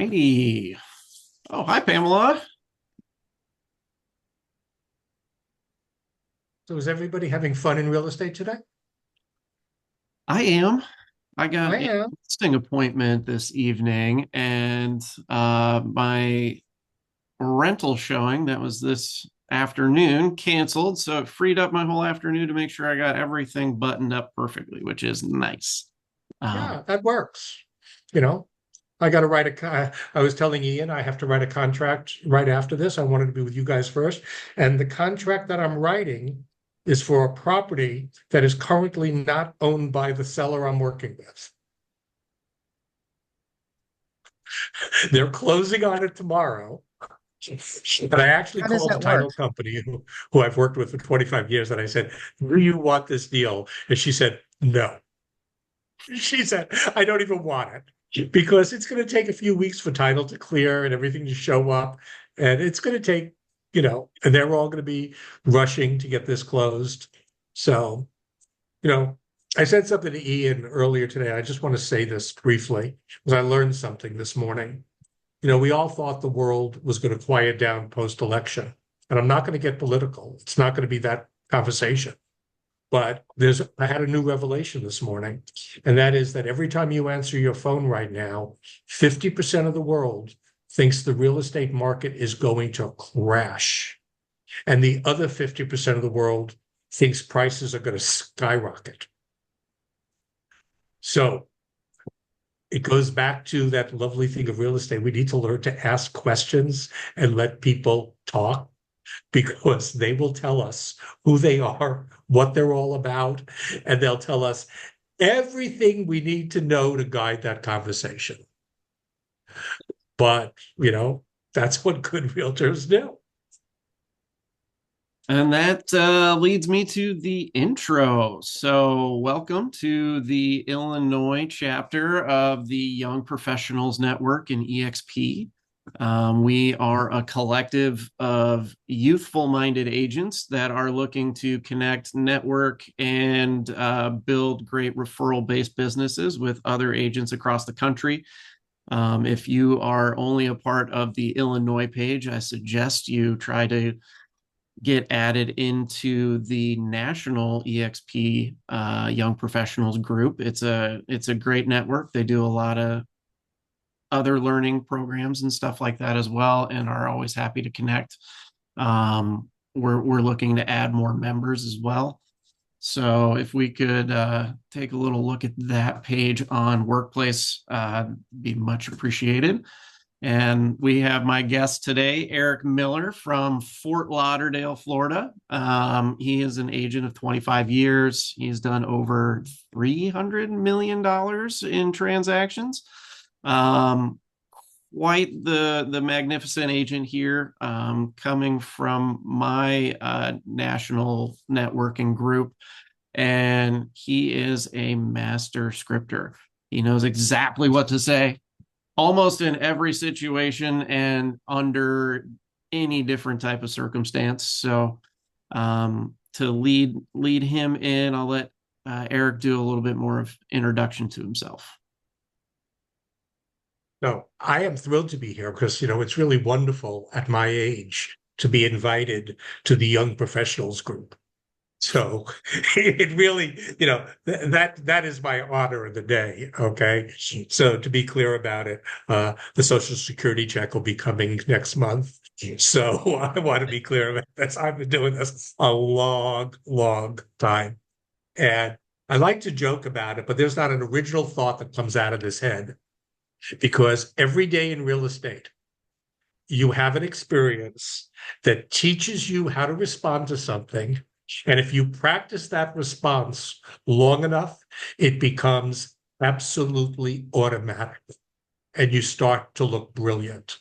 Righty. Oh, hi, Pamela. So is everybody having fun in real estate today? I am. I got I a am. listing appointment this evening, and my rental showing that was this afternoon canceled. So it freed up my whole afternoon to make sure I got everything buttoned up perfectly, which is nice. Um, Yeah, that works. You know, I got to I was telling Ian I have to write a contract right after this. I wanted to be with you guys first. And the contract that I'm writing is for a property that is currently not owned by the seller I'm working with. They're closing on it tomorrow. But I actually How does called the that work? title company who I've worked with for 25 years and I said, "Do you want this deal?" And she said, "No." She said, "I don't even want it because it's going to take a few weeks for title to clear and everything to show up. And it's going to take, and they're all going to be rushing to get this closed." So, you know, I said something to Ian earlier today. I just want to say this briefly because I learned something this morning. We all thought the world was going to quiet down post-election. And I'm not going to get political. It's not going to be that conversation. But I had a new revelation this morning, and that is that every time you answer your phone right now, 50% of the world thinks the real estate market is going to crash. And the other 50% of the world thinks prices are going to skyrocket. So it goes back to that lovely thing of real estate. We need to learn to ask questions and let people talk because they will tell us who they are, what they're all about, and they'll tell us everything we need to know to guide that conversation. But, that's what good realtors do. and that leads me to the intro. So, welcome to the Illinois chapter of the Young Professionals Network in EXP. We are a collective of youthful minded agents that are looking to connect, network, and build great referral based businesses with other agents across the country. If you are only a part of the Illinois page, I suggest you try to get added into the national EXP Young Professionals group. It's a great network. They do a lot of other learning programs and stuff like that as well, and are always happy to connect. We're looking to add more members as well. So if we could take a little look at that page on Workplace, be much appreciated. And we have my guest today, Eric Miller from Fort Lauderdale, Florida. He is an agent of 25 years. He's done over $300 million in transactions. Um, Quite the magnificent agent here, coming from my national networking group, and he is a master scripter. He knows exactly what to say, almost in every situation and under any different type of circumstance. So, to lead him in, I'll let Eric do a little bit more of introduction to himself. No, I am thrilled to be here because, it's really wonderful at my age to be invited to the young professionals group. So it really, that is my honor of the day. Okay. So to be clear about it, the Social Security check will be coming next month. So I want to be clear about this. I've been doing this a long, long time. And I like to joke about it, but there's not an original thought that comes out of this head because every day in real estate, you have an experience that teaches you how to respond to something. And if you practice that response long enough, it becomes absolutely automatic and you start to look brilliant.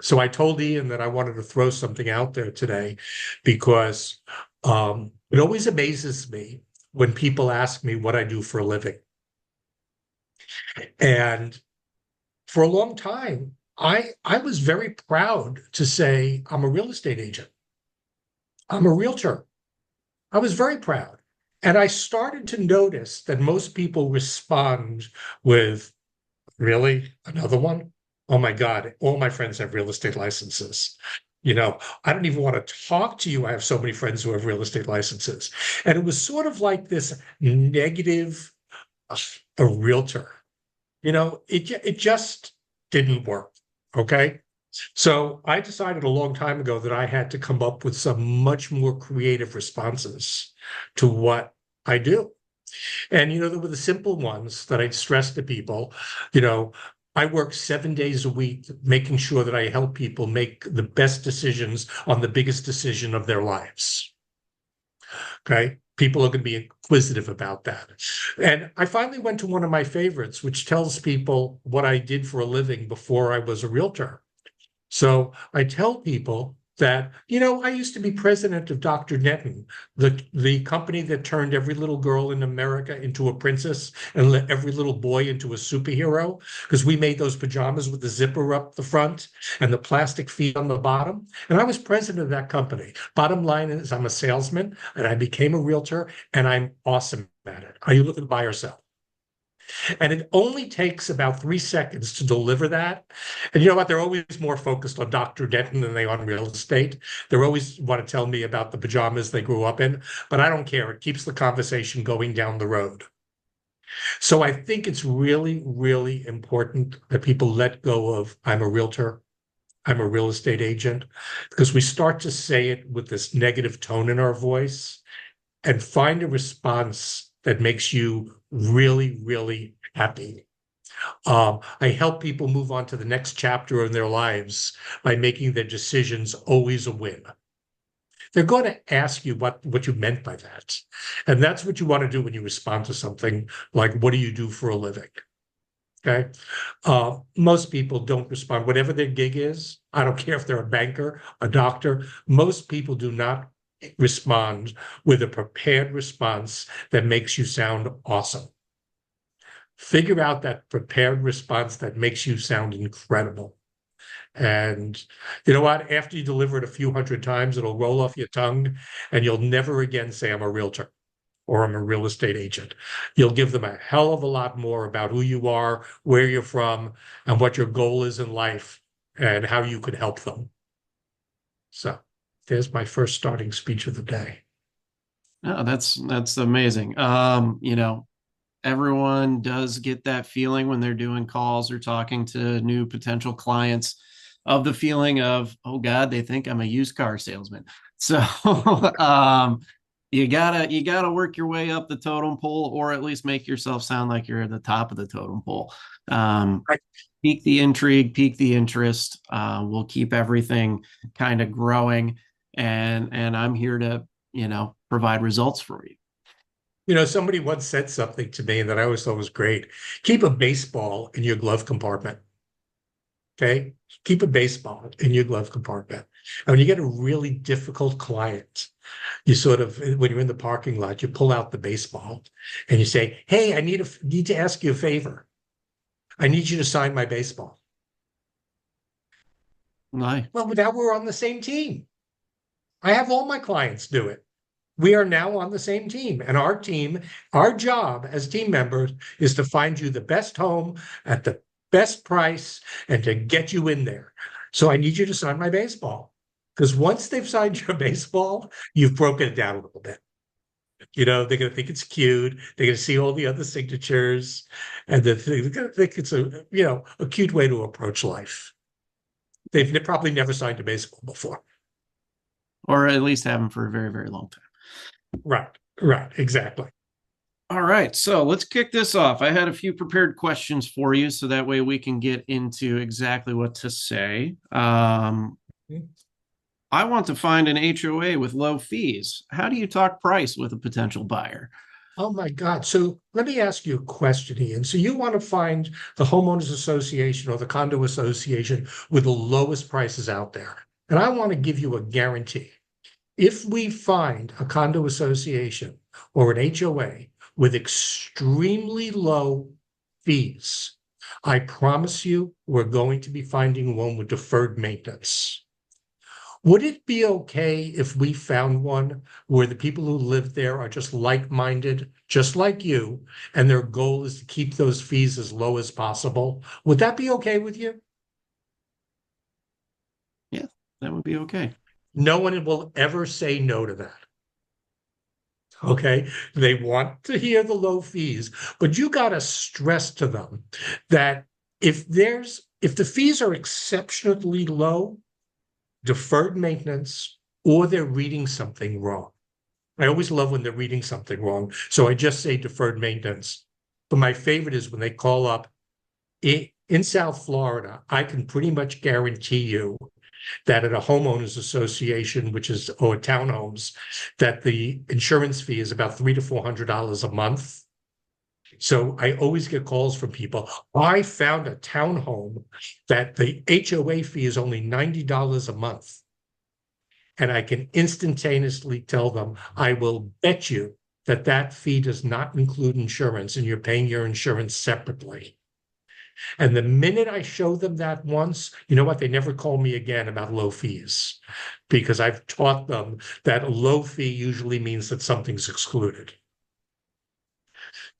So I told Ian that I wanted to throw something out there today because it always amazes me when people ask me what I do for a living. And for a long time, I was very proud to say I'm a real estate agent. I'm a realtor. I was very proud. And I started to notice that most people respond with, "Really? Another one?" Oh my God, all my friends have real estate licenses. I don't even want to talk to you. I have so many friends who have real estate licenses. And it was sort of like this negative, a realtor. It just didn't work. Okay. So I decided a long time ago that I had to come up with some much more creative responses to what I do. And, there were the simple ones that I'd stress to people. You know, I work 7 days a week, making sure that I help people make the best decisions on the biggest decision of their lives. Okay. People are going to be inquisitive about that. And I finally went to one of my favorites, which tells people what I did for a living before I was a realtor. So I tell people that, I used to be president of Dr. Netton, the company that turned every little girl in America into a princess and let every little boy into a superhero, because we made those pajamas with the zipper up the front and the plastic feet on the bottom. And I was president of that company. Bottom line is I'm a salesman and I became a realtor and I'm awesome at it. Are you looking to buy or sell? And it only takes about 3 seconds to deliver that. And you know what? They're always more focused on Dr. Denton than they on real estate. They're always want to tell me about the pajamas they grew up in, but I don't care. It keeps the conversation going down the road. So I think it's really, really important that people let go of I'm a realtor, I'm a real estate agent, because we start to say it with this negative tone in our voice and find a response that makes you really, really happy. I help people move on to the next chapter in their lives by making their decisions always a win. They're going to ask you what you meant by that. And that's what you want to do when you respond to something like, what do you do for a living? Okay. Most people don't respond, whatever their gig is. I don't care if they're a banker, a doctor. Most people do not respond with a prepared response that makes you sound awesome. Figure out that prepared response that makes you sound incredible. And you know what? After you deliver it a few hundred times, it'll roll off your tongue and you'll never again say, I'm a realtor or I'm a real estate agent. You'll give them a hell of a lot more about who you are, where you're from, and what your goal is in life and how you could help them. So there's my first starting speech of the day. No, that's amazing. Everyone does get that feeling when they're doing calls or talking to new potential clients of the feeling of, oh God, they think I'm a used car salesman. So you gotta work your way up the totem pole, or at least make yourself sound like you're at the top of the totem pole. Right. Pique the intrigue, pique the interest. We'll keep everything kind of growing, and I'm here to provide results for you. Somebody once said something to me that I always thought was great. Keep a baseball in your glove compartment. Okay. Keep a baseball in your glove compartment. And when you get a really difficult client, you sort of, when you're in the parking lot, you pull out the baseball and you say, hey, I need to ask you a favor. I need you to sign my baseball. Nice. Well, now we're on the same team. I have all my clients do it. We are now on the same team. And our team, our job as team members is to find you the best home at the best price and to get you in there. So I need you to sign my baseball. Because once they've signed your baseball, you've broken it down a little bit. They're going to think it's cute. They're going to see all the other signatures, and they're going to think it's a cute way to approach life. They've probably never signed a baseball before. Or at least haven't for a very, very long time. Right, exactly. All right, so let's kick this off. I had a few prepared questions for you, so that way we can get into exactly what to say. I want to find an HOA with low fees. How do you talk price with a potential buyer? Oh my God. So let me ask you a question, Ian. So you want to find the homeowners association or the condo association with the lowest prices out there. And I want to give you a guarantee. If we find a condo association or an HOA with extremely low fees, I promise you we're going to be finding one with deferred maintenance. Would it be okay if we found one where the people who live there are just like-minded, just like you, and their goal is to keep those fees as low as possible? Would that be okay with you? that would be okay. No one will ever say no to that. Okay. They want to hear the low fees, but you got to stress to them that if the fees are exceptionally low, deferred maintenance, or they're reading something wrong. I always love when they're reading something wrong. So I just say deferred maintenance. But my favorite is when they call up in South Florida, I can pretty much guarantee you that at a homeowners association, which is or townhomes, that the insurance fee is about $300 to $400 a month. So I always get calls from people. I found a townhome that the HOA fee is only $90 a month. And I can instantaneously tell them, I will bet you that that fee does not include insurance and you're paying your insurance separately. And the minute I show them that once, you know what? They never call me again about low fees because I've taught them that a low fee usually means that something's excluded.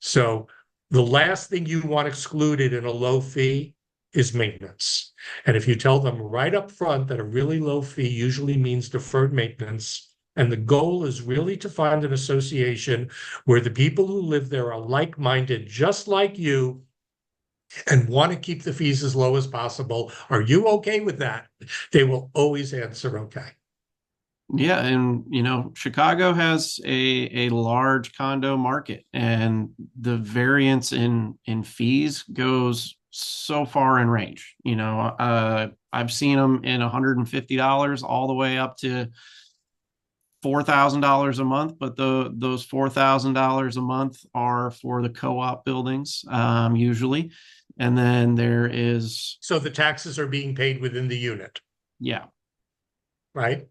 So the last thing you want excluded in a low fee is maintenance. And if you tell them right up front that a really low fee usually means deferred maintenance, and the goal is really to find an association where the people who live there are like-minded, just like you, and want to keep the fees as low as possible. Are you okay with that? They will always answer okay. Yeah, and Chicago has a large condo market, and the variance in fees goes so far in range. I've seen them in $150 all the way up to $4,000 a month, but those $4,000 a month are for the co-op buildings, usually. And then there is, So the taxes are being paid within the unit, yeah, right?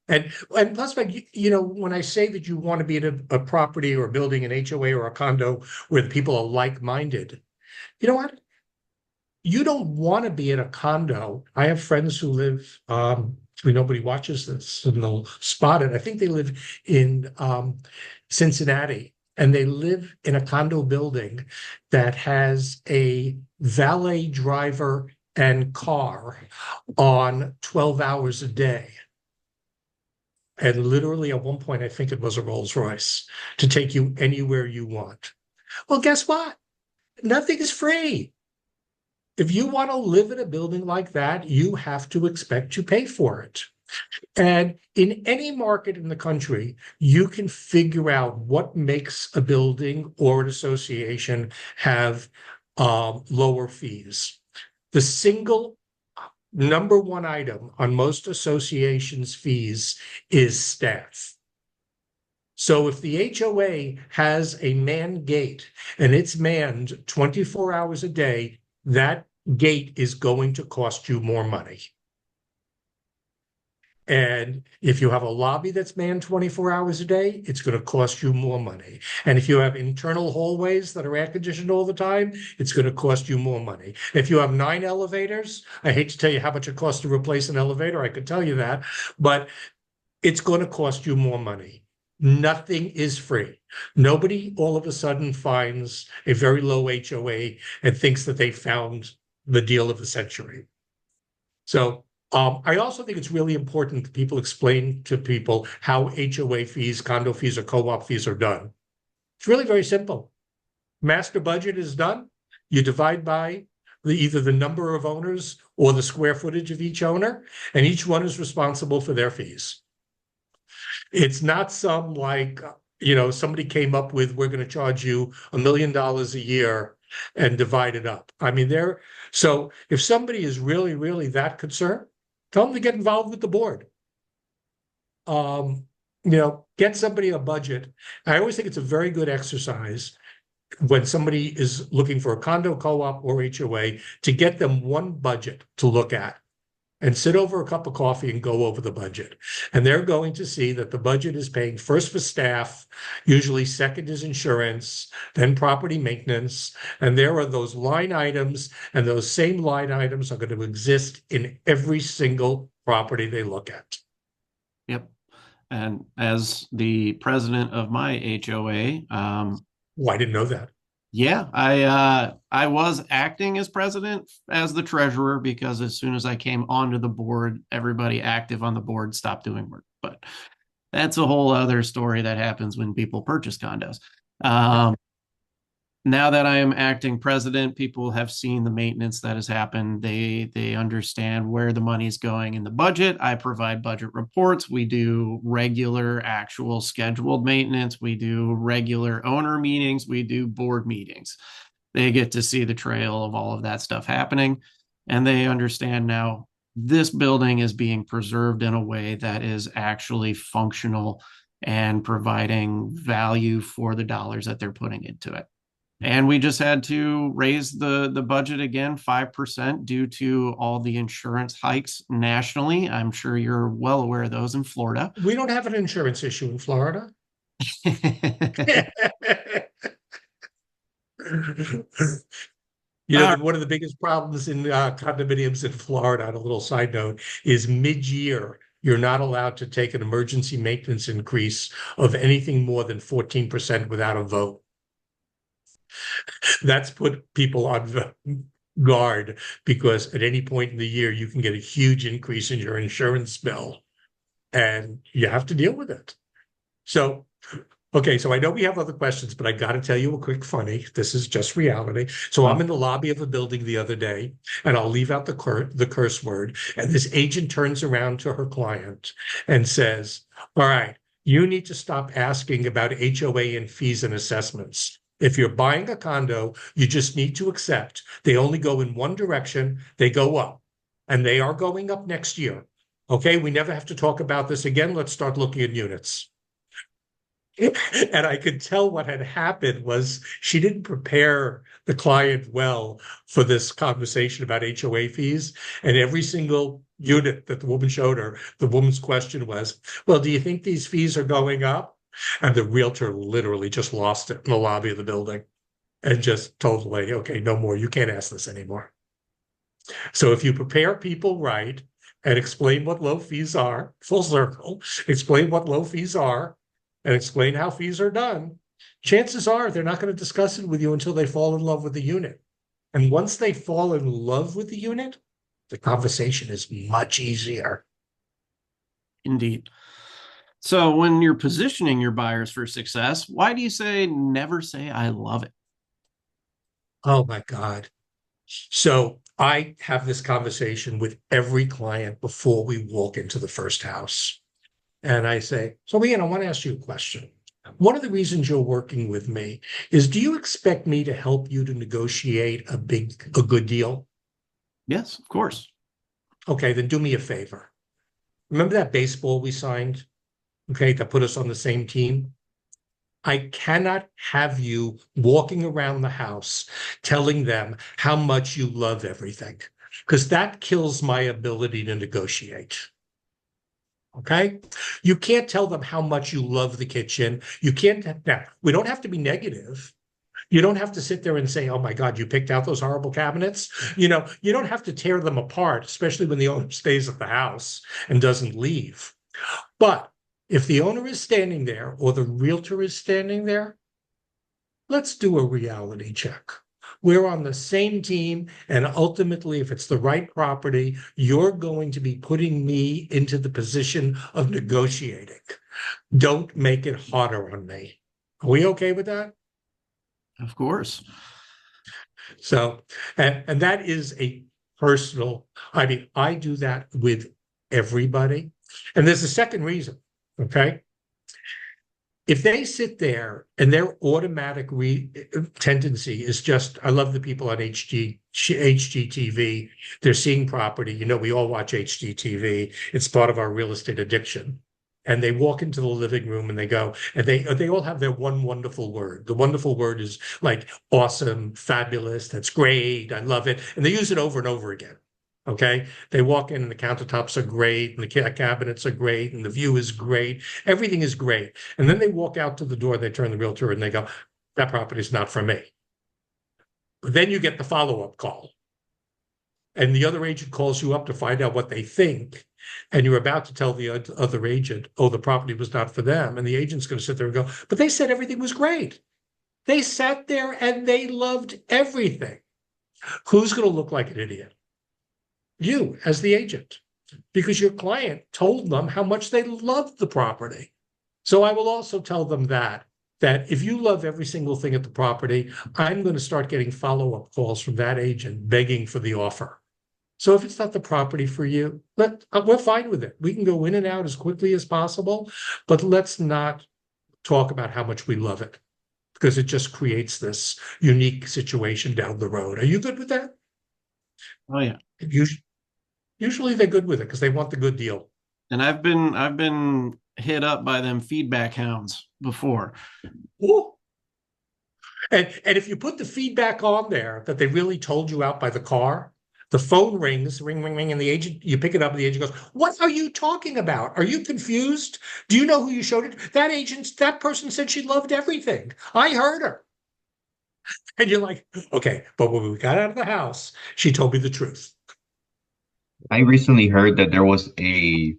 And plus, like, when I say that you want to be in a property or a building, an HOA or a condo where the people are like-minded, you know what? You don't want to be in a condo. I have friends who live, nobody watches this and they'll spot it. I think they live in Cincinnati and they live in a condo building that has a valet driver and car on 12 hours a day. And literally at one point, I think it was a Rolls Royce to take you anywhere you want. Well, guess what? Nothing is free. If you want to live in a building like that, you have to expect to pay for it. And in any market in the country, you can figure out what makes a building or an association have lower fees. The single number one item on most associations' fees is staff. So if the HOA has a manned gate and it's manned 24 hours a day, that gate is going to cost you more money. And if you have a lobby that's manned 24 hours a day, it's going to cost you more money. And if you have internal hallways that are air conditioned all the time, it's going to cost you more money. If you have 9 elevators, I hate to tell you how much it costs to replace an elevator. I could tell you that, but it's going to cost you more money. Nothing is free. Nobody all of a sudden finds a very low HOA and thinks that they found the deal of the century. So I also think it's really important that people explain to people how HOA fees, condo fees, or co-op fees are done. It's really very simple. Master budget is done. You divide by either the number of owners or the square footage of each owner, and each one is responsible for their fees. It's not some like, somebody came up with, we're going to charge you $1 million a year and divide it up. I mean, so if somebody is really, really that concerned, tell them to get involved with the board. Get somebody a budget. I always think it's a very good exercise when somebody is looking for a condo co-op or HOA to get them one budget to look at and sit over a cup of coffee and go over the budget. And they're going to see that the budget is paying first for staff, usually second is insurance, then property maintenance. And there are those line items, and those same line items are going to exist in every single property they look at. yep. And as the president of my HOA, Well, I didn't know that. Yeah, I was acting as president as the treasurer because as soon as I came onto the board, everybody active on the board stopped doing work. But that's a whole other story that happens when people purchase condos. Yeah. Um, Now that I am acting president, people have seen the maintenance that has happened. They understand where the money is going in the budget. I provide budget reports. We do regular, actual scheduled maintenance. We do regular owner meetings. We do board meetings. They get to see the trail of all of that stuff happening, and they understand now this building is being preserved in a way that is actually functional and providing value for the dollars that they're putting into it. And we just had to raise the budget again 5% due to all the insurance hikes nationally. I'm sure you're well aware of those in Florida. We don't have an insurance issue in Florida. One of the biggest problems in condominiums in Florida, on a little side note, is mid-year, you're not allowed to take an emergency maintenance increase of anything more than 14% without a vote. That's put people on guard because at any point in the year, you can get a huge increase in your insurance bill and you have to deal with it. So, okay, so I know we have other questions, but I got to tell you a quick funny. This is just reality. So I'm in the lobby of a building the other day, and I'll leave out the curse word. And this agent turns around to her client and says, "All right, you need to stop asking about HOA and fees and assessments. If you're buying a condo, you just need to accept they only go in one direction. They go up, and they are going up next year. Okay, we never have to talk about this again. Let's start looking at units." And I could tell what had happened was she didn't prepare the client well for this conversation about HOA fees. And every single unit that the woman showed her, the woman's question was, "Well, do you think these fees are going up?" And the realtor literally just lost it in the lobby of the building and just told the lady, "Okay, no more. You can't ask this anymore." So if you prepare people right and explain what low fees are, full circle, explain what low fees are, and explain how fees are done, chances are they're not going to discuss it with you until they fall in love with the unit. And once they fall in love with the unit, the conversation is much easier. Indeed. So when you're positioning your buyers for success, why do you say never say I love it? Oh my God. So I have this conversation with every client before we walk into the first house. And I say, "So Ian, I want to ask you a question. One of the reasons you're working with me is, do you expect me to help you to negotiate a good deal?" Yes, of course. Okay, then do me a favor. Remember that baseball we signed? Okay, that put us on the same team? I cannot have you walking around the house telling them how much you love everything, because that kills my ability to negotiate. Okay. You can't tell them how much you love the kitchen. You can't. Now, we don't have to be negative. You don't have to sit there and say, "Oh my God, you picked out those horrible cabinets." You don't have to tear them apart, especially when the owner stays at the house and doesn't leave. But if the owner is standing there or the realtor is standing there, let's do a reality check. We're on the same team. And ultimately, if it's the right property, you're going to be putting me into the position of negotiating. Don't make it harder on me. Are we okay with that? Of course. So, and that is a personal, I mean, I do that with everybody. And there's a second reason. Okay. If they sit there and their automatic tendency is just, I love the people on HGTV. They're seeing property. We all watch HGTV. It's part of our real estate addiction. And they walk into the living room and they go, and they all have their one wonderful word. The wonderful word is like awesome, fabulous, that's great, I love it. And they use it over and over again. Okay. They walk in and the countertops are great and the cabinets are great and the view is great. Everything is great. And then they walk out to the door, they turn the realtor and they go, "That property is not for me." But then you get the follow-up call. And the other agent calls you up to find out what they think. And you're about to tell the other agent, "Oh, the property was not for them." And the agent's going to sit there and go, "But they said everything was great." They sat there and they loved everything. Who's going to look like an idiot? You, as the agent, because your client told them how much they loved the property. So I will also tell them that if you love every single thing at the property, I'm going to start getting follow-up calls from that agent begging for the offer. So if it's not the property for you, we're fine with it. We can go in and out as quickly as possible, but let's not talk about how much we love it because it just creates this unique situation down the road. Are you good with that? Oh yeah. Usually they're good with it because they want the good deal. And I've been hit up by them feedback hounds before. Ooh. And if you put the feedback on there that they really told you out by the car, the phone rings, ring, ring, ring, and the agent, you pick it up, and the agent goes, "What are you talking about? Are you confused? Do you know who you showed it? That person said she loved everything. I heard her." And you're like, okay, but when we got out of the house, she told me the truth. I recently heard that there was a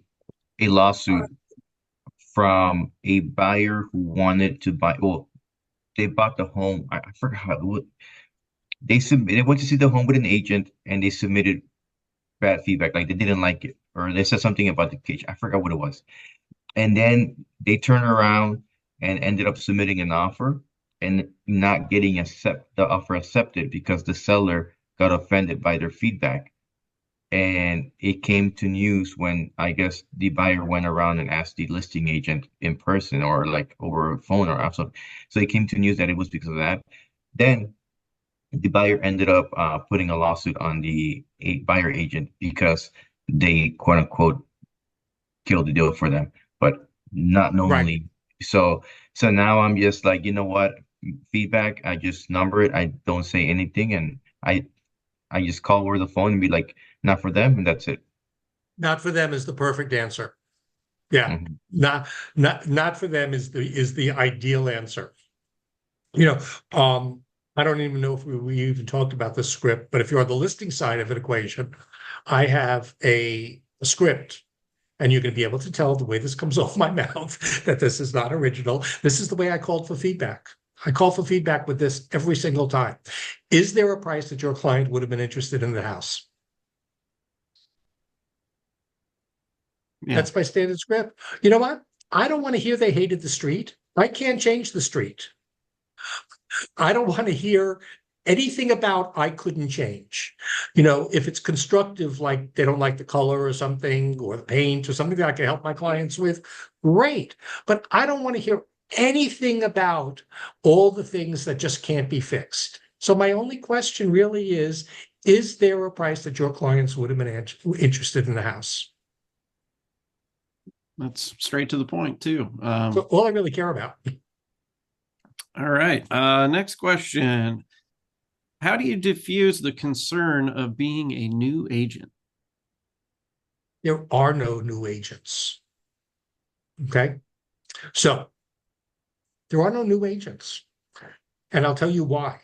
lawsuit from a buyer who wanted to buy. Well, they bought the home. I forgot how it would. They went to see the home with an agent and they submitted bad feedback, like they didn't like it, or they said something about the pitch. I forgot what it was. And then they turned around and ended up submitting an offer and not getting the offer accepted because the seller got offended by their feedback. And it came to news when I guess the buyer went around and asked the listing agent in person or like over phone or something. So it came to news that it was because of that. Then the buyer ended up putting a lawsuit on the buyer agent because they quote unquote killed the deal for them, but not Right. knowingly. So now I'm just like, you know what? Feedback, I just number it. I don't say anything, and I just call over the phone and be like, not for them, and that's it. Not for them is the perfect answer. Yeah. Mhm. Not for them is the ideal answer. You know, I don't even know if we even talked about the script, but if you're on the listing side of an equation, I have a script, and you're going to be able to tell the way this comes off my mouth that this is not original. This is the way I called for feedback. I call for feedback with this every single time. Is there a price that your client would have been interested in the house? Yeah. That's my standard script. You know what? I don't want to hear they hated the street. I can't change the street. I don't want to hear anything about I couldn't change. If it's constructive, like they don't like the color or something, or the paint or something that I can help my clients with, great. But I don't want to hear anything about all the things that just can't be fixed. So my only question really is there a price that your clients would have been interested in the house? That's straight to the point too. So all I really care about. All right. Next question. How do you diffuse the concern of being a new agent? There are no new agents. Okay. So there are no new agents. And I'll tell you why.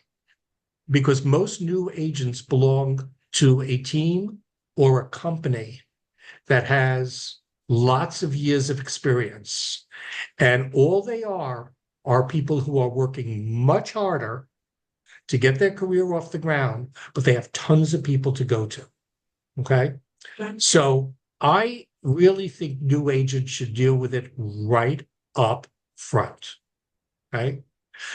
Because most new agents belong to a team or a company that has lots of years of experience. And all they are people who are working much harder to get their career off the ground, but they have tons of people to go to. Okay. So I really think new agents should deal with it right up front. Okay.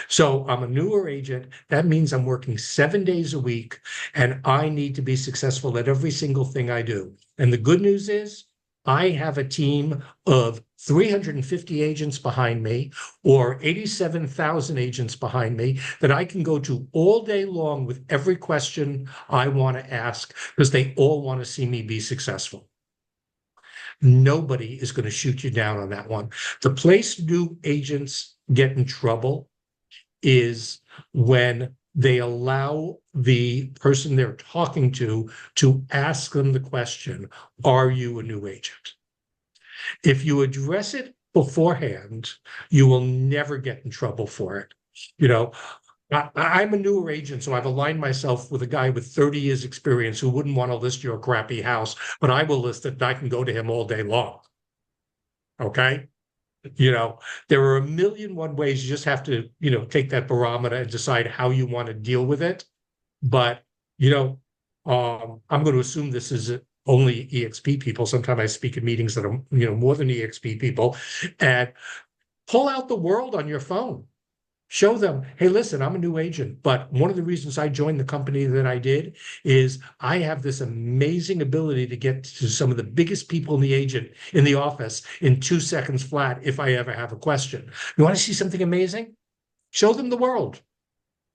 So I'm a newer agent. That means I'm working 7 days a week and I need to be successful at every single thing I do. And the good news is I have a team of 350 agents behind me or 87,000 agents behind me that I can go to all day long with every question I want to ask because they all want to see me be successful. Nobody is going to shoot you down on that one. The place new agents get in trouble is when they allow the person they're talking to ask them the question, are you a new agent? If you address it beforehand, you will never get in trouble for it. I'm a newer agent, so I've aligned myself with a guy with 30 years experience who wouldn't want to list your crappy house, but I will list it and I can go to him all day long. Okay. You know, there are a million one ways. You just have to, take that barometer and decide how you want to deal with it. But, I'm going to assume this is only EXP people. Sometimes I speak in meetings that are, more than EXP people, and pull out the world on your phone. Show them, hey, listen, I'm a new agent, but one of the reasons I joined the company that I did is I have this amazing ability to get to some of the biggest people in the office in 2 seconds flat if I ever have a question. You want to see something amazing? Show them the world.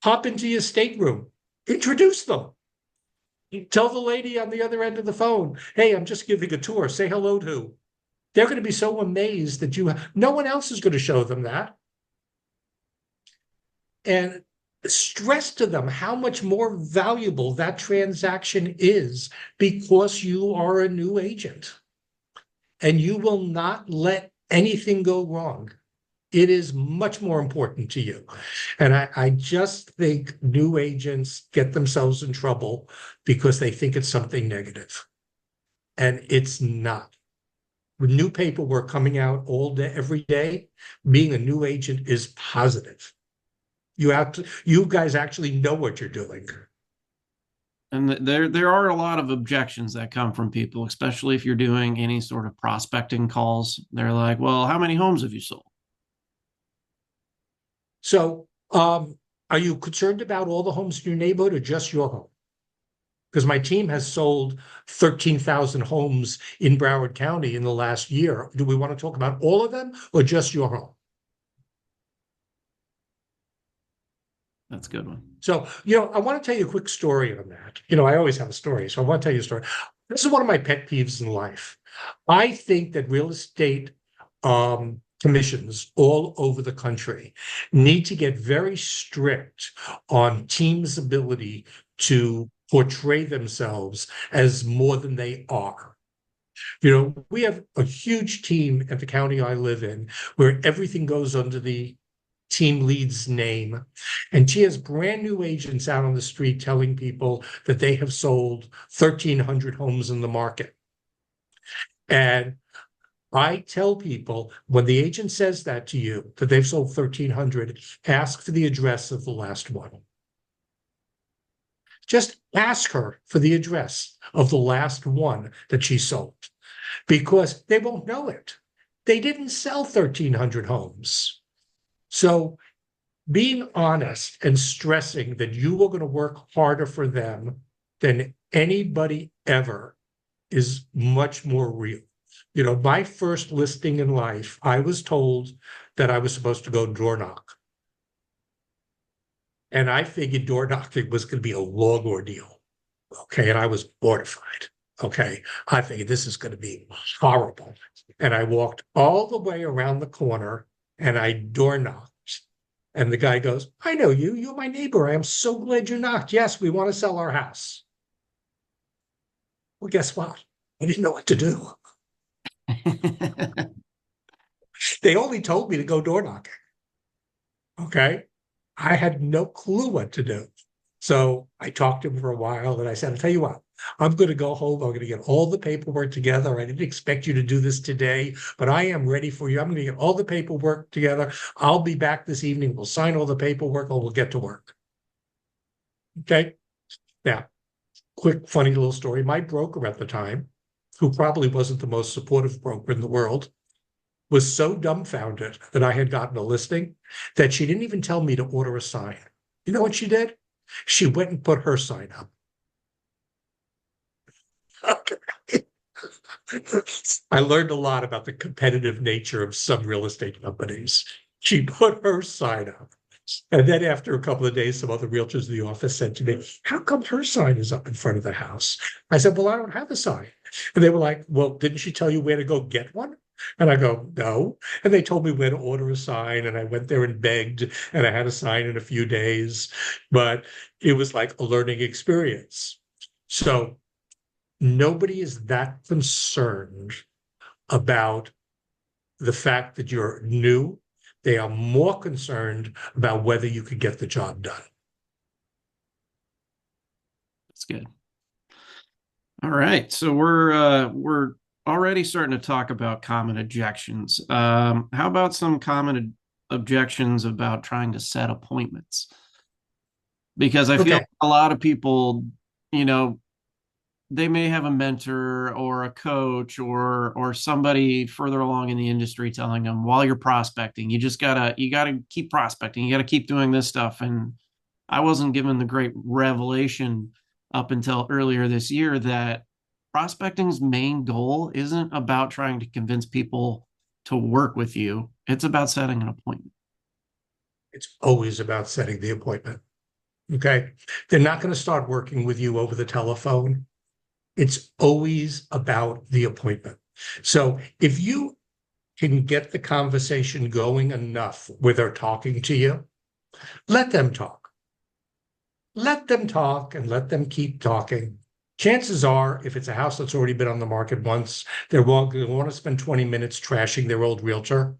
Hop into your stateroom. Introduce them. Tell the lady on the other end of the phone, hey, I'm just giving a tour. Say hello to. They're going to be so amazed that no one else is going to show them that. And stress to them how much more valuable that transaction is because you are a new agent and you will not let anything go wrong. It is much more important to you. And I just think new agents get themselves in trouble because they think it's something negative. And it's not. With new paperwork coming out all day, every day, being a new agent is positive. You guys actually know what you're doing. And there are a lot of objections that come from people, especially if you're doing any sort of prospecting calls. They're like, well, how many homes have you sold? So, are you concerned about all the homes in your neighborhood or just your home? Because my team has sold 13,000 homes in Broward County in the last year. Do we want to talk about all of them or just your home? That's a good one. So, I want to tell you a quick story on that. I always have a story, so I want to tell you a story. This is one of my pet peeves in life. I think that real estate commissions all over the country need to get very strict on teams' ability to portray themselves as more than they are. We have a huge team at the county I live in where everything goes under the team lead's name. And she has brand new agents out on the street telling people that they have sold 1,300 homes in the market. And I tell people when the agent says that to you, that they've sold 1,300, ask for the address of the last one. Just ask her for the address of the last one that she sold, because they won't know it. They didn't sell 1,300 homes. So being honest and stressing that you are going to work harder for them than anybody ever is much more real. My first listing in life, I was told that I was supposed to go door knock. And I figured door knocking was going to be a long ordeal. Okay. And I was mortified. Okay. I figured this is going to be horrible. And I walked all the way around the corner and I door knocked. And the guy goes, I know you. You're my neighbor. I am so glad you knocked. Yes, we want to sell our house. Well, guess what? I didn't know what to do. They only told me to go door knocking. Okay. I had no clue what to do. So I talked to him for a while and I said, I'll tell you what, I'm going to go home. I'm going to get all the paperwork together. I didn't expect you to do this today, but I am ready for you. I'm going to get all the paperwork together. I'll be back this evening. We'll sign all the paperwork and we'll get to work. Okay. Now, quick, funny little story. My broker at the time, who probably wasn't the most supportive broker in the world, was so dumbfounded that I had gotten a listing that she didn't even tell me to order a sign. You know what she did? She went and put her sign up. I learned a lot about the competitive nature of some real estate companies. She put her sign up. And then after a couple of days, some other realtors in the office said to me, how come her sign is up in front of the house? I said, well, I don't have a sign. And they were like, well, didn't she tell you where to go get one? And I go, no. And they told me where to order a sign. And I went there and begged, and I had a sign in a few days. But it was like a learning experience. So nobody is that concerned about the fact that you're new. They are more concerned about whether you could get the job done. That's good. All right. So we're already starting to talk about common objections. How about some common objections about trying to set appointments? Because I feel Okay. like a lot of people, you know, they may have a mentor or a coach or somebody further along in the industry telling them while you're prospecting, you gotta keep prospecting, you gotta keep doing this stuff. And I wasn't given the great revelation up until earlier this year that prospecting's main goal isn't about trying to convince people to work with you. It's about setting an appointment. It's always about setting the appointment. Okay. They're not going to start working with you over the telephone. It's always about the appointment. So if you can get the conversation going enough where they're talking to you, let them talk. Let them talk and let them keep talking. Chances are, if it's a house that's already been on the market once, they won't want to spend 20 minutes trashing their old realtor.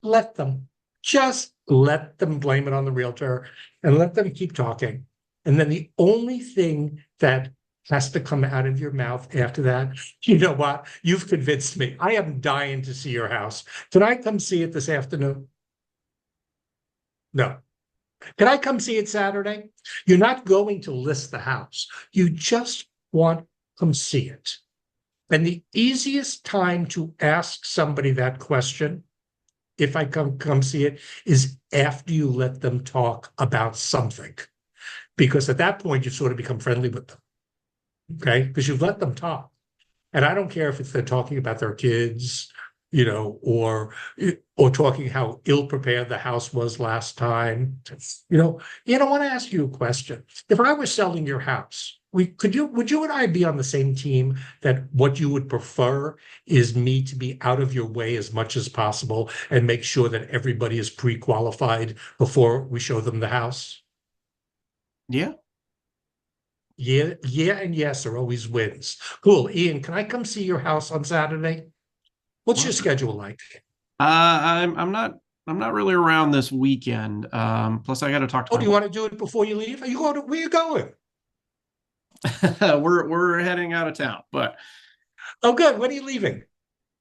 Let them. Just let them blame it on the realtor and let them keep talking. And then the only thing that has to come out of your mouth after that, you know what? You've convinced me. I am dying to see your house. Can I come see it this afternoon? No. Can I come see it Saturday? You're not going to list the house. You just want to come see it. And the easiest time to ask somebody that question, if I come see it, is after you let them talk about something. Because at that point, you sort of become friendly with them. Okay. Because you've let them talk. And I don't care if they're talking about their kids, or talking how ill prepared the house was last time. I want to ask you a question. If I were selling your house, would you and I be on the same team that what you would prefer is me to be out of your way as much as possible and make sure that everybody is pre-qualified before we show them the house? Yeah. Yeah, yeah, and yes are always wins. Cool. Ian, can I come see your house on Saturday? What's your schedule like? I'm not really around this weekend. Plus I got to talk to Oh, my do you want to do it before you leave? Where are you going? wife. We're heading out of town, but Oh, good. When are you leaving?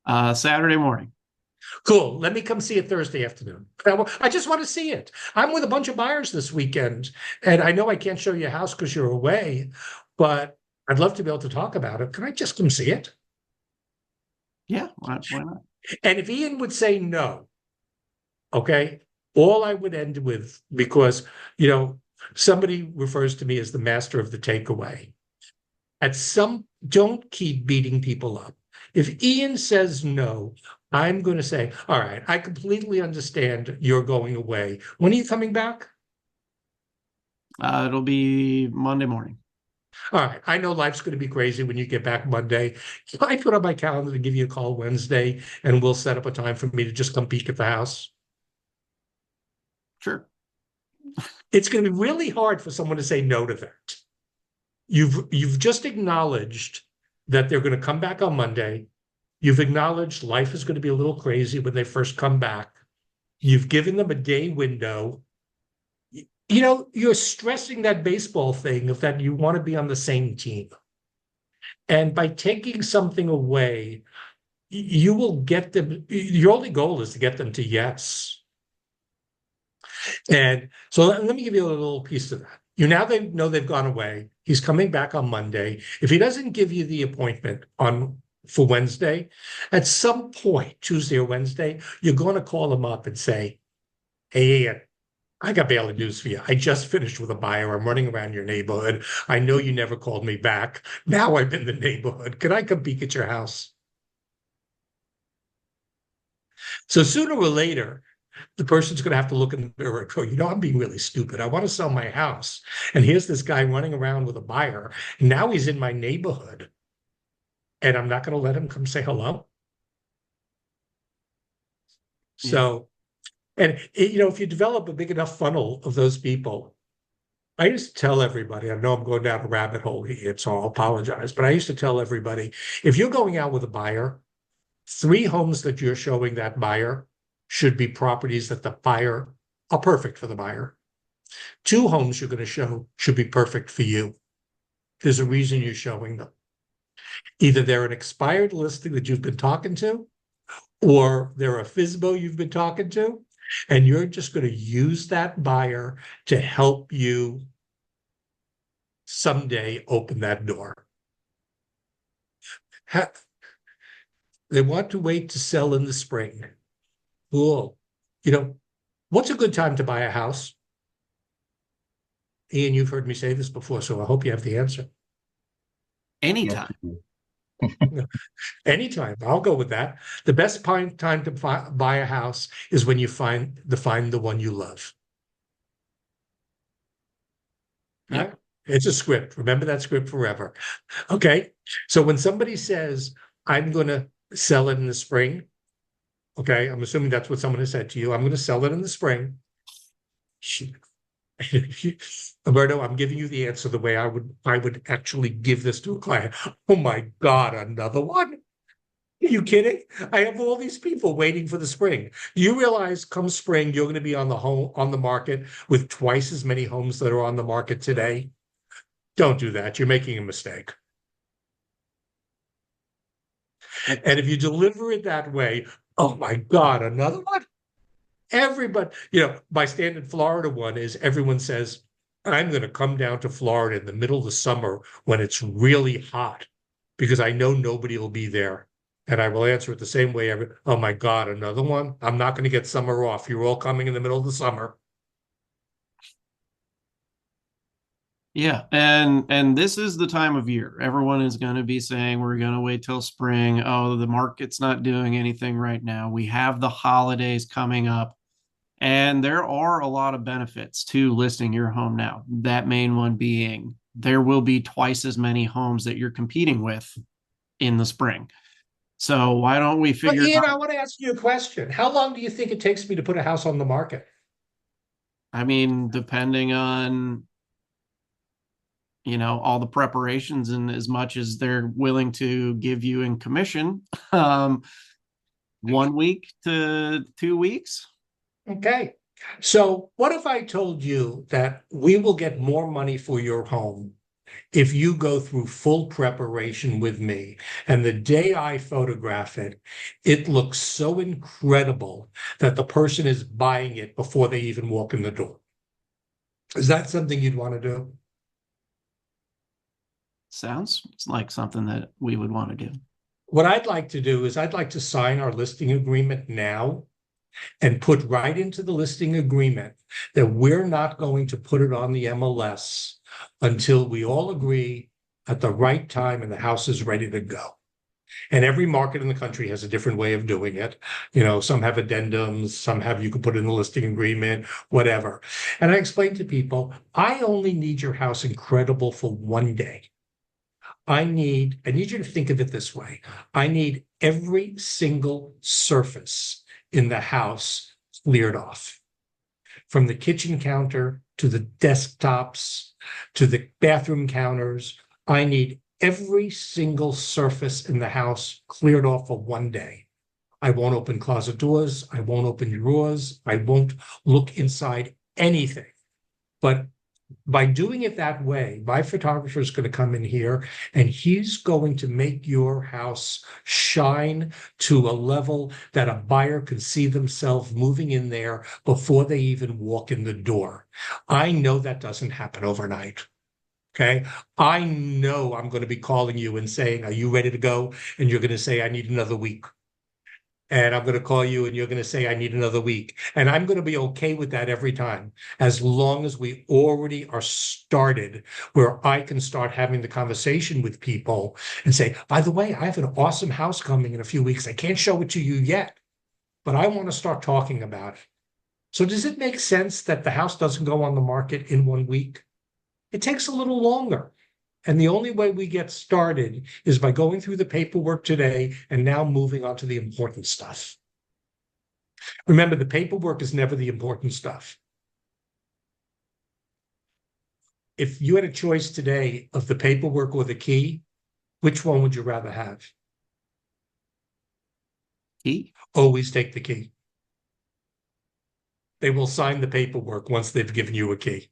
Saturday morning. Cool. Let me come see it Thursday afternoon. I just want to see it. I'm with a bunch of buyers this weekend, and I know I can't show you a house because you're away, but I'd love to be able to talk about it. Can I just come see it? Yeah, why not? And if Ian would say no, okay, all I would end with, because, somebody refers to me as the master of the takeaway. Don't keep beating people up. If Ian says no, I'm going to say, all right, I completely understand you're going away. When are you coming back? It'll be Monday morning. All right. I know life's going to be crazy when you get back Monday. Can I put on my calendar to give you a call Wednesday and we'll set up a time for me to just come peek at the house? Sure. It's going to be really hard for someone to say no to that. You've just acknowledged that they're going to come back on Monday. You've acknowledged life is going to be a little crazy when they first come back. You've given them a day window. You're stressing that baseball thing of that you want to be on the same team. And by taking something away, you will get them. Your only goal is to get them to yes. And so let me give you a little piece of that. They know they've gone away. He's coming back on Monday. If he doesn't give you the appointment for Wednesday, at some point, Tuesday or Wednesday, you're going to call him up and say, "Hey, Ian, I got bad news for you. I just finished with a buyer. I'm running around your neighborhood. I know you never called me back. Now I'm in the neighborhood. Can I come peek at your house?" So sooner or later, the person's going to have to look in the mirror and go, I'm being really stupid. I want to sell my house. And here's this guy running around with a buyer. And now he's in my neighborhood. And I'm not going to let him come say hello. Yeah. So, and if you develop a big enough funnel of those people, I used to tell everybody, I know I'm going down a rabbit hole here, so I'll apologize, but I used to tell everybody, if you're going out with a buyer, 3 homes that you're showing that buyer should be properties that the buyer are perfect for the buyer. 2 homes you're going to show should be perfect for you. There's a reason you're showing them. Either they're an expired listing that you've been talking to, or they're a FISBO you've been talking to, and you're just going to use that buyer to help you someday open that door. They want to wait to sell in the spring. Cool. What's a good time to buy a house? Ian, you've heard me say this before, so I hope you have the answer. Anytime. Anytime. I'll go with that. The best time to buy a house is when you find the one you love. Yep. Right? It's a script. Remember that script forever. Okay. So when somebody says, I'm going to sell it in the spring, okay, I'm assuming that's what someone has said to you. I'm going to sell it in the spring. Alberto, I'm giving you the answer the way I would actually give this to a client. Oh my God, another one? Are you kidding? I have all these people waiting for the spring. Do you realize come spring, you're going to be on the market with twice as many homes that are on the market today? Don't do that. You're making a mistake. And if you deliver it that way, oh my God, another one? Everybody, my standard Florida one is everyone says, I'm going to come down to Florida in the middle of the summer when it's really hot because I know nobody will be there. And I will answer it the same way. Oh my God, another one? I'm not going to get summer off. You're all coming in the middle of the summer. Yeah, and this is the time of year. Everyone is going to be saying we're going to wait till spring. Oh, the market's not doing anything right now. We have the holidays coming up, and there are a lot of benefits to listing your home now. That main one being there will be twice as many homes that you're competing with in the spring. So why don't we But figure Ian, out? I want to ask you a question. How long do you think it takes me to put a house on the market? I mean, depending on all the preparations and as much as they're willing to give you in commission, 1 week to 2 weeks. Okay. So what if I told you that we will get more money for your home if you go through full preparation with me? And the day I photograph it, it looks so incredible that the person is buying it before they even walk in the door. Is that something you'd want to do? Sounds like something that we would want to do. What I'd like to do is I'd like to sign our listing agreement now and put right into the listing agreement that we're not going to put it on the MLS until we all agree at the right time and the house is ready to go. And every market in the country has a different way of doing it. Some have addendums, some have you can put in the listing agreement, whatever. And I explain to people, I only need your house incredible for one day. I need you to think of it this way. I need every single surface in the house cleared off, from the kitchen counter to the desktops to the bathroom counters. I need every single surface in the house cleared off for one day. I won't open closet doors. I won't open drawers. I won't look inside anything. But by doing it that way, my photographer is going to come in here and he's going to make your house shine to a level that a buyer can see themselves moving in there before they even walk in the door. I know that doesn't happen overnight. Okay. I know I'm going to be calling you and saying, are you ready to go? And you're going to say, I need another week. And I'm going to call you and you're going to say, I need another week. And I'm going to be okay with that every time, as long as we already are started where I can start having the conversation with people and say, by the way, I have an awesome house coming in a few weeks. I can't show it to you yet, but I want to start talking about it. So does it make sense that the house doesn't go on the market in 1 week? It takes a little longer. And the only way we get started is by going through the paperwork today and now moving on to the important stuff. Remember, the paperwork is never the important stuff. If you had a choice today of the paperwork or the key, which one would you rather have? Key? Always take the key. They will sign the paperwork once they've given you a key.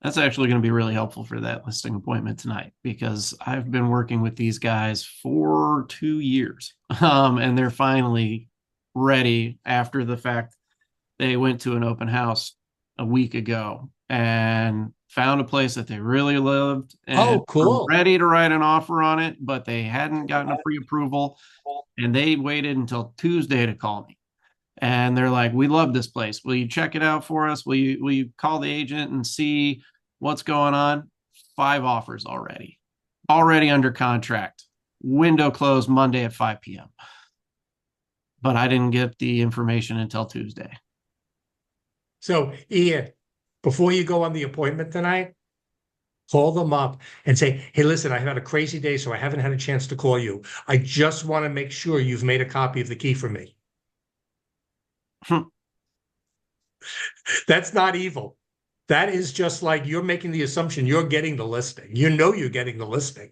That's actually going to be really helpful for that listing appointment tonight because I've been working with these guys for 2 years. And they're finally ready after the fact. They went to an open house a week ago and found a place that they really loved and Oh, were cool. ready to write an offer on it, but they hadn't gotten a pre-approval. And they waited until Tuesday to call me. And they're like, "We love this place. Will you check it out for us? Will you call the agent and see what's going on?" 5 offers already under contract. Window closed Monday at 5 p.m. But I didn't get the information until Tuesday. So, Ian, before you go on the appointment tonight, call them up and say, hey, listen, I had a crazy day, so I haven't had a chance to call you. I just want to make sure you've made a copy of the key for me. That's not evil. That is just like you're making the assumption you're getting the listing. You know you're getting the listing.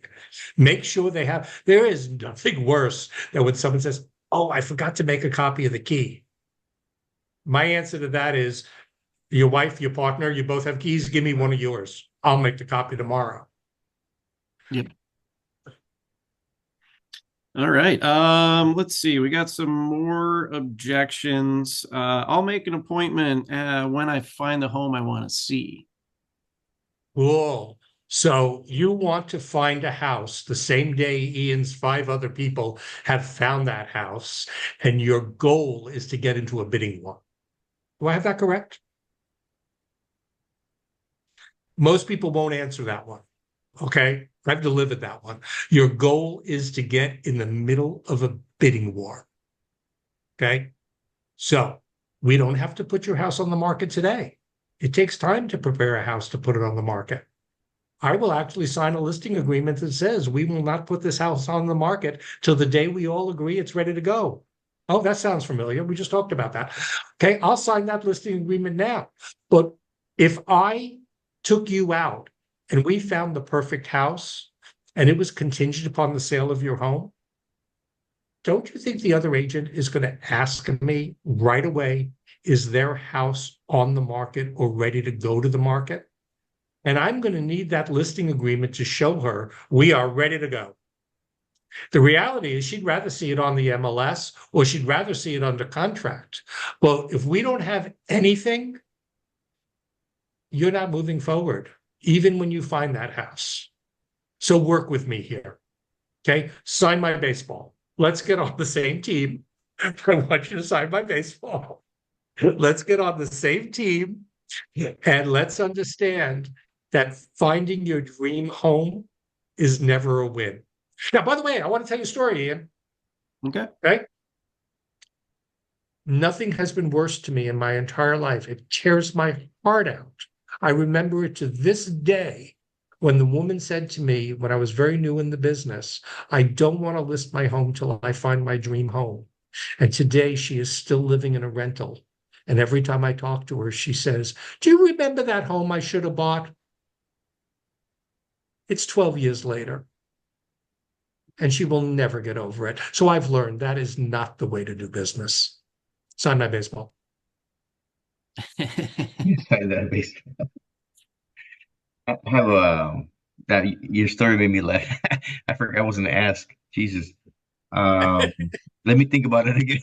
Make sure they have. There is nothing worse than when someone says, oh, I forgot to make a copy of the key. My answer to that is your wife, your partner, you both have keys. Give me one of yours. I'll make the copy tomorrow. Yep. All right. Let's see. We got some more objections. I'll make an appointment when I find the home I want to see. Cool. So you want to find a house the same day Ian's 5 other people have found that house, and your goal is to get into a bidding war. Do I have that correct? Most people won't answer that one. Okay. I've delivered that one. Your goal is to get in the middle of a bidding war. Okay. So we don't have to put your house on the market today. It takes time to prepare a house to put it on the market. I will actually sign a listing agreement that says we will not put this house on the market till the day we all agree it's ready to go. Oh, that sounds familiar. We just talked about that. Okay, I'll sign that listing agreement now. But if I took you out and we found the perfect house and it was contingent upon the sale of your home, don't you think the other agent is going to ask me right away, is their house on the market or ready to go to the market? And I'm going to need that listing agreement to show her we are ready to go. The reality is she'd rather see it on the MLS or she'd rather see it under contract. Well, if we don't have anything, you're not moving forward, even when you find that house. So work with me here. Okay. Sign my baseball. Let's get on the same team. I want you to sign my baseball. Let's get on the same team and let's understand that finding your dream home is never a win. Now, by the way, I want to tell you a story, Ian. Okay. Okay. Nothing has been worse to me in my entire life. It tears my heart out. I remember it to this day when the woman said to me when I was very new in the business, I don't want to list my home till I find my dream home. And today she is still living in a rental. And every time I talk to her, she says, do you remember that home I should have bought? It's 12 years later. And she will never get over it. So I've learned that is not the way to do business. Sign my baseball. That basically. I have that your story made me laugh. I forgot I wasn't to ask. Jesus. Um, Let me think about it again.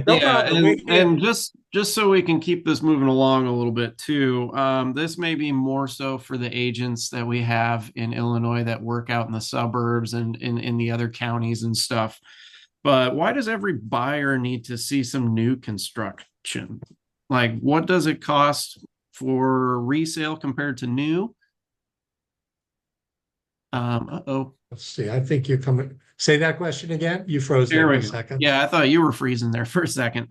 No Yeah, problem. and just so we can keep this moving along a little bit too, this may be more so for the agents that we have in Illinois that work out in the suburbs and in the other counties and stuff. But why does every buyer need to see some new construction? Like, what does it cost for resale compared to new? Uh-oh. Let's see. I think you're coming. Say that question again. You froze There there for we a go. second. Yeah, I thought you were freezing there for a second.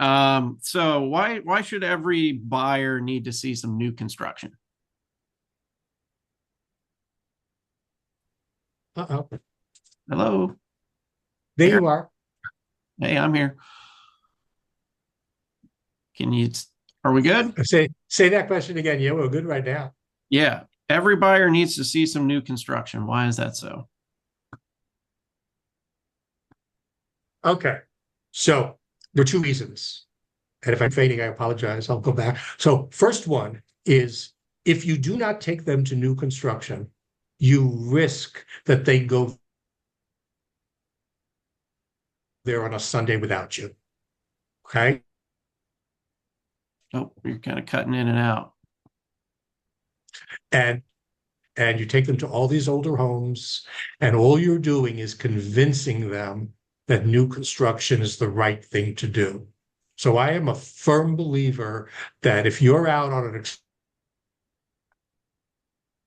So why should every buyer need to see some new construction? Uh-oh. Hello. There Aaron? you are. Hey, I'm here. Can you are we good? Say that question again. Yeah, we're good right now. Yeah. Every buyer needs to see some new construction. Why is that so? Okay. So there are 2 reasons. And if I'm fading, I apologize. I'll go back. So first one is if you do not take them to new construction, you risk that they go there on a Sunday without you. Okay. Oh, you're kind of cutting in and out. And you take them to all these older homes, and all you're doing is convincing them that new construction is the right thing to do. So I am a firm believer that if you're out on an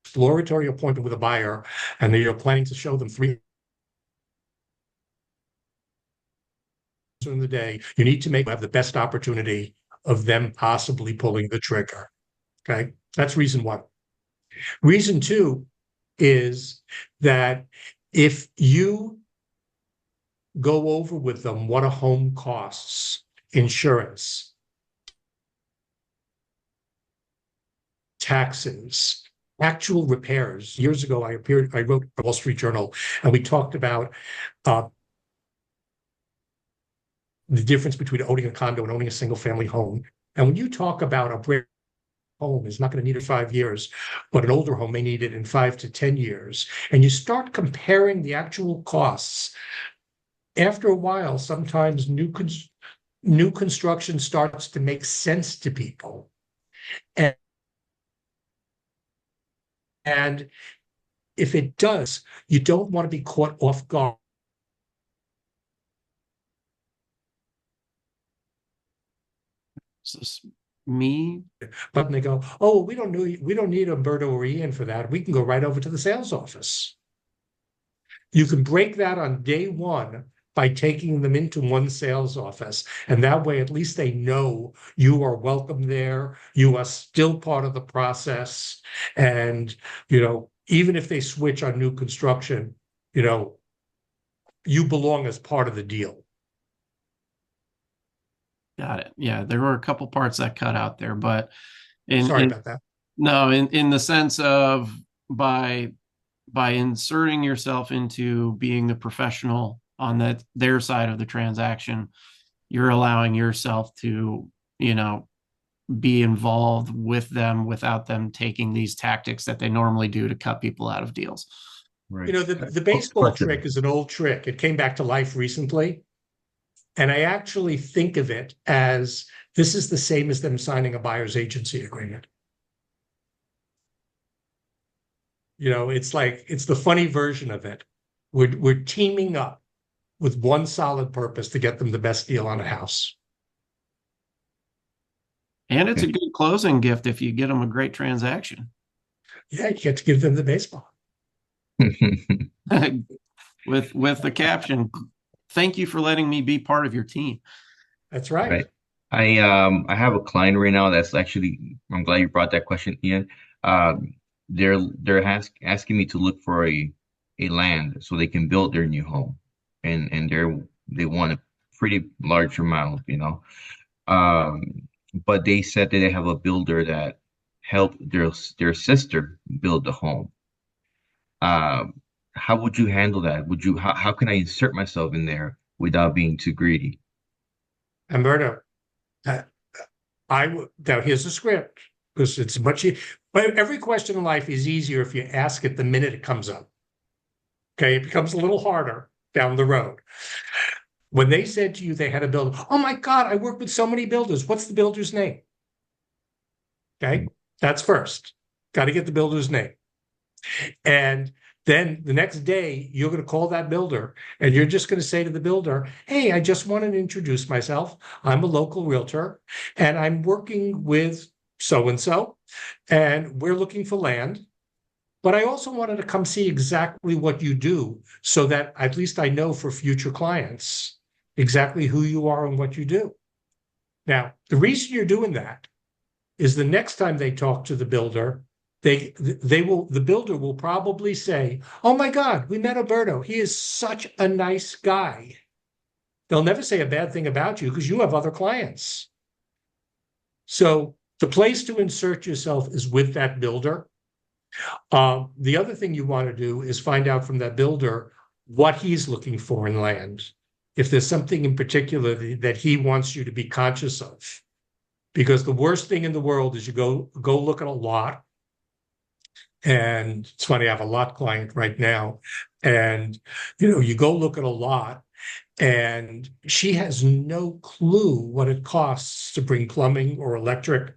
exploratory appointment with a buyer and you're planning to show them 3 in the day, you need to have the best opportunity of them possibly pulling the trigger. Okay, that's reason one. Reason two is that if you go over with them what a home costs, insurance, taxes, actual repairs. Years ago, I wrote a Wall Street Journal, and we talked about the difference between owning a condo and owning a single family home. And when you talk about a brand home is not going to need it 5 years, but an older home may need it in 5 to 10 years. And you start comparing the actual costs. After a while, sometimes new construction starts to make sense to people. And if it does, you don't want to be caught off guard. Is this me? But they go, oh, we don't need Umberto or Ian for that. We can go right over to the sales office. You can break that on day one by taking them into one sales office. And that way, at least they know you are welcome there. You are still part of the process. And, even if they switch on new construction, you belong as part of the deal. Got it. Yeah, there were a couple parts that cut out there, but Sorry about that. No, in the sense of by inserting yourself into being the professional on their side of the transaction, you're allowing yourself to, be involved with them without them taking these tactics that they normally do to cut people out of deals. Right. The baseball trick is an old trick. It came back to life recently. And I actually think of it as this is the same as them signing a buyer's agency agreement. It's the funny version of it. We're teaming up with one solid purpose to get them the best deal on a house. And it's a good closing gift if you get them a great transaction. Yeah, you get to give them the baseball. with the caption, "Thank you for letting me be part of your team." That's right. Right. I have a client right now that's actually, I'm glad you brought that question, Ian. They're asking me to look for a land so they can build their new home, and they want a pretty large amount, but they said that they have a builder that helped their sister build the home. How would you handle that? How can I insert myself in there without being too greedy? Umberto, now here's the script, because it's but every question in life is easier if you ask it the minute it comes up. Okay, it becomes a little harder down the road. When they said to you they had a builder, oh my God, I work with so many builders. What's the builder's name? Okay, that's first. Got to get the builder's name. And then the next day, you're going to call that builder and you're just going to say to the builder, hey, I just wanted to introduce myself. I'm a local realtor and I'm working with so-and-so, and we're looking for land. But I also wanted to come see exactly what you do so that at least I know for future clients exactly who you are and what you do. Now, the reason you're doing that is the next time they talk to the builder, the builder will probably say, oh my God, we met Alberto. He is such a nice guy. They'll never say a bad thing about you because you have other clients. So the place to insert yourself is with that builder. The other thing you want to do is find out from that builder what he's looking for in land. If there's something in particular that he wants you to be conscious of. Because the worst thing in the world is you go look at a lot And it's funny, I have a lot client right now. And, you go look at a lot and she has no clue what it costs to bring plumbing or electric.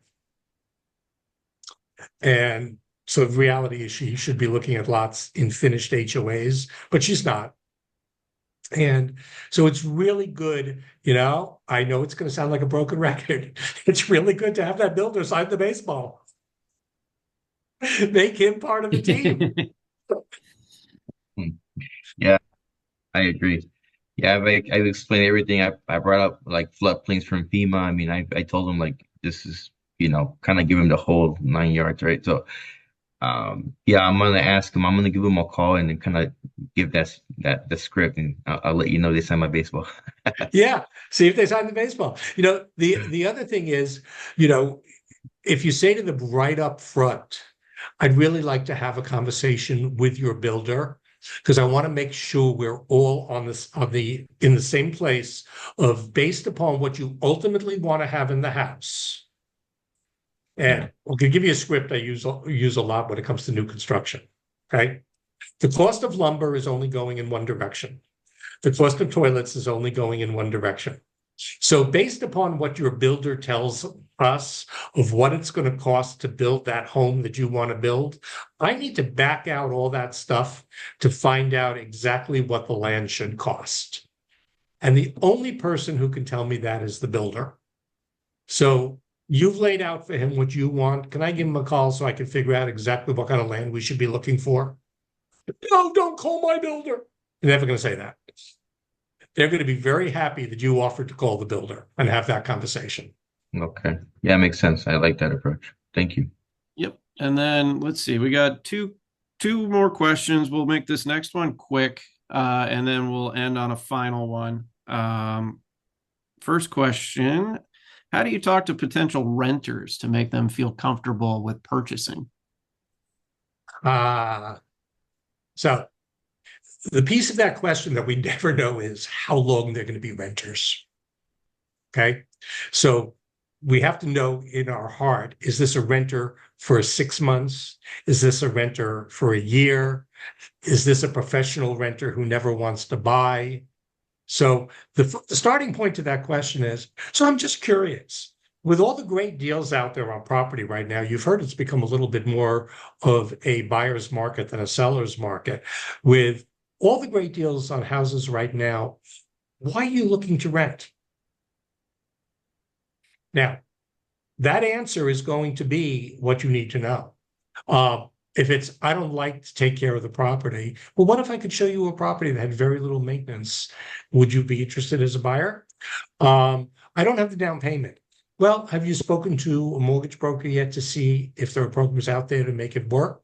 And so the reality is she should be looking at lots in finished HOAs, but she's not. And so it's really good, I know it's going to sound like a broken record. It's really good to have that builder sign the baseball. Make him part of the team. Yeah, I agree. Yeah, I've explained everything. I brought up like floodplains from FEMA. I mean, I told him like this is, kind of give him the whole 9 yards, right? So yeah, I'm gonna ask him. I'm gonna give him a call and then kind of give that the script, and I'll let you know they sign my baseball. Yeah, see if they sign the baseball. The other thing is, if you say to them right up front, I'd really like to have a conversation with your builder because I want to make sure we're all in the same place of based upon what you ultimately want to have in the house. And Yeah. I'll give you a script I use a lot when it comes to new construction. Okay. The cost of lumber is only going in one direction. The cost of toilets is only going in one direction. So based upon what your builder tells us of what it's going to cost to build that home that you want to build, I need to back out all that stuff to find out exactly what the land should cost. And the only person who can tell me that is the builder. So you've laid out for him what you want. Can I give him a call so I can figure out exactly what kind of land we should be looking for? No, don't call my builder. They're never going to say that. They're going to be very happy that you offered to call the builder and have that conversation. Okay. Yeah, makes sense. I like that approach. Thank you. Yep. And then let's see, we got two more questions. We'll make this next one quick, and then we'll end on a final one. First question, how do you talk to potential renters to make them feel comfortable with purchasing? So the piece of that question that we never know is how long they're going to be renters. Okay. So we have to know in our heart, is this a renter for 6 months? Is this a renter for a year? Is this a professional renter who never wants to buy? So the starting point to that question is, so I'm just curious, with all the great deals out there on property right now, you've heard it's become a little bit more of a buyer's market than a seller's market. With all the great deals on houses right now, why are you looking to rent? Now, that answer is going to be what you need to know. If it's, I don't like to take care of the property, well, what if I could show you a property that had very little maintenance? Would you be interested as a buyer? I don't have the down payment. Well, have you spoken to a mortgage broker yet to see if there are programs out there to make it work?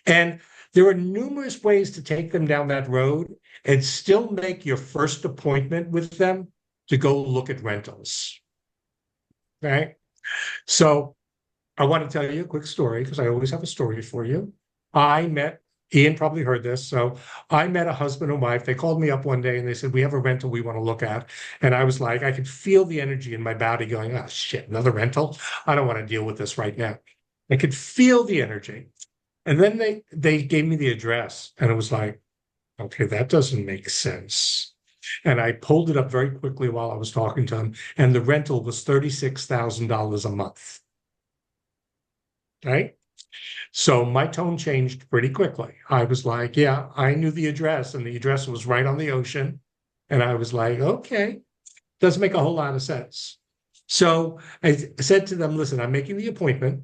And there are numerous ways to take them down that road and still make your first appointment with them to go look at rentals. Okay. So I want to tell you a quick story because I always have a story for you. Ian probably heard this. So I met a husband and wife. They called me up one day and they said, we have a rental we want to look at. And I was like, I could feel the energy in my body going, oh, shit, another rental? I don't want to deal with this right now. I could feel the energy. And then they gave me the address and it was like, okay, that doesn't make sense. And I pulled it up very quickly while I was talking to him, and the rental was $36,000 a month. Right? So my tone changed pretty quickly. I was like, yeah, I knew the address, and the address was right on the ocean. And I was like, okay, doesn't make a whole lot of sense. So I said to them, listen, I'm making the appointment.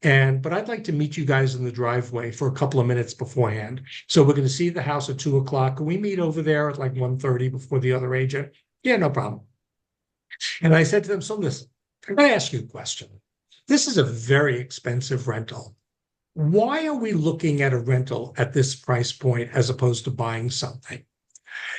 But I'd like to meet you guys in the driveway for a couple of minutes beforehand. So we're going to see the house at 2:00. Can we meet over there at like 1:30 before the other agent? Yeah, no problem. And I said to them, so listen, can I ask you a question? This is a very expensive rental. Why are we looking at a rental at this price point as opposed to buying something?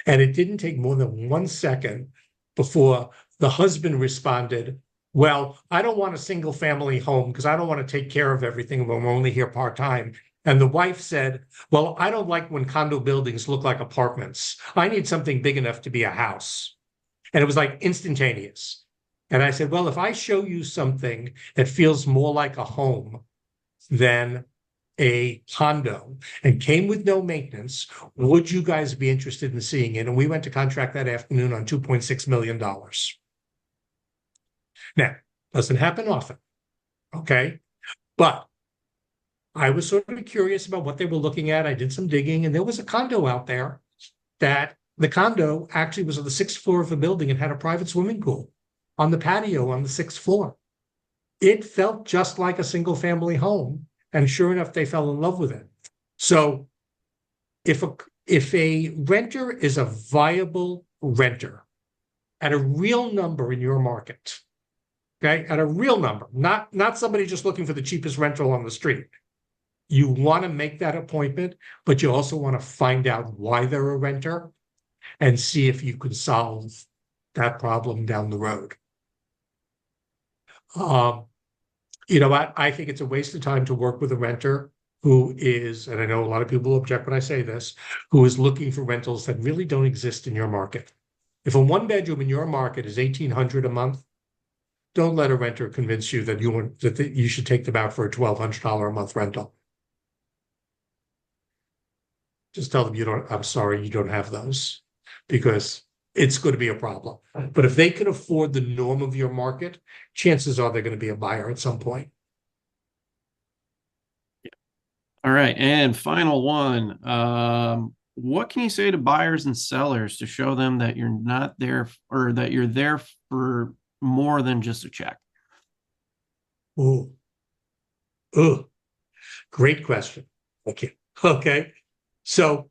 And it didn't take more than 1 second before the husband responded, well, I don't want a single family home because I don't want to take care of everything when we're only here part-time. And the wife said, well, I don't like when condo buildings look like apartments. I need something big enough to be a house. And it was like instantaneous. And I said, well, if I show you something that feels more like a home than a condo and came with no maintenance, would you guys be interested in seeing it? And we went to contract that afternoon on $2.6 million. Now, doesn't happen often, okay? But I was sort of curious about what they were looking at. I did some digging, and there was a condo out there that the condo actually was on the sixth floor of the building and had a private swimming pool on the patio on the sixth floor. It felt just like a single family home. And sure enough, they fell in love with it. So if a renter is a viable renter at a real number in your market, okay, at a real number, not somebody just looking for the cheapest rental on the street, you want to make that appointment, but you also want to find out why they're a renter and see if you can solve that problem down the road. I think it's a waste of time to work with a renter who is, and I know a lot of people object when I say this, who is looking for rentals that really don't exist in your market. If a one bedroom in your market is $1,800 a month, don't let a renter convince you that you should take them out for a $1,200 a month rental. Just tell them I'm sorry, you don't have those, because it's going to be a problem. But if they can afford the norm of your market, chances are they're going to be a buyer at some point. All right. And final one. What can you say to buyers and sellers to show them that you're not there, or that you're there for more than just a check? Oh, great question. Okay. Okay. So,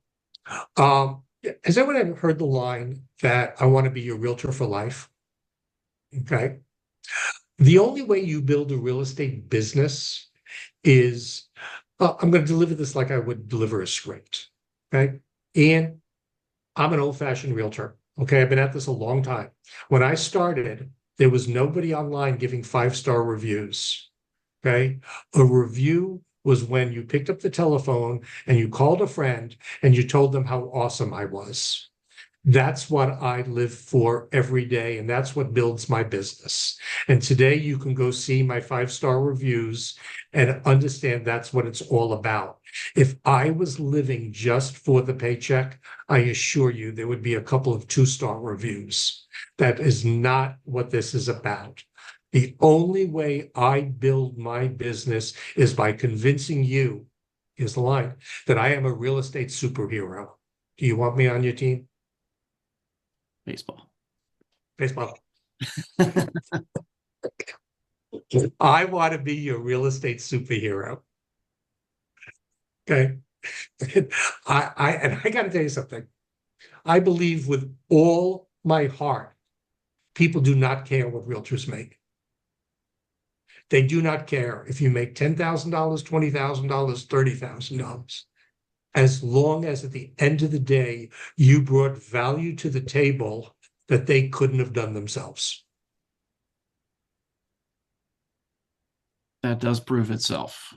has anyone ever heard the line that I want to be your realtor for life? Okay. The only way you build a real estate business is, I'm going to deliver this like I would deliver a script. Okay. And I'm an old-fashioned realtor. Okay. I've been at this a long time. When I started, there was nobody online giving 5-star reviews. Okay. A review was when you picked up the telephone and you called a friend and you told them how awesome I was. That's what I live for every day, and that's what builds my business. And today you can go see my 5-star reviews and understand that's what it's all about. If I was living just for the paycheck, I assure you there would be a couple of 2-star reviews. That is not what this is about. The only way I build my business is by convincing you, here's the line, that I am a real estate superhero. Do you want me on your team? Baseball. Baseball. I want to be your real estate superhero. Okay. I got to tell you something. I believe with all my heart, people do not care what realtors make. They do not care if you make $10,000, $20,000, $30,000. As long as at the end of the day, you brought value to the table that they couldn't have done themselves. That does prove itself.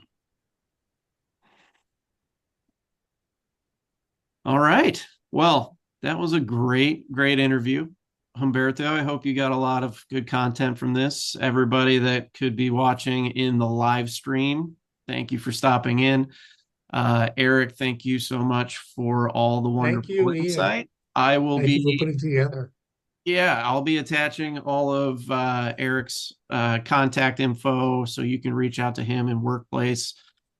All right. Well, that was a great interview. Humberto, I hope you got a lot of good content from this. Everybody that could be watching in the live stream, thank you for stopping in. Eric, thank you so much for all the wonderful insight. I will Thank you for putting together. Yeah, I'll be attaching all of Eric's contact info so you can reach out to him in Workplace.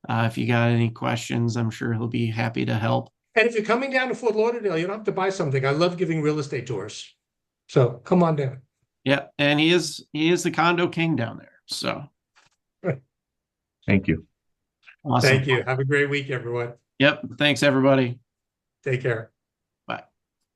If you got any questions, I'm sure he'll be happy to help. And if you're coming down to Fort Lauderdale, you don't have to buy something. I love giving real estate tours. So come on down. Yeah, and he is the condo king down there. So Thank you. Awesome. Thank you. Have a great week, everyone. Yep. Thanks, everybody. Take care.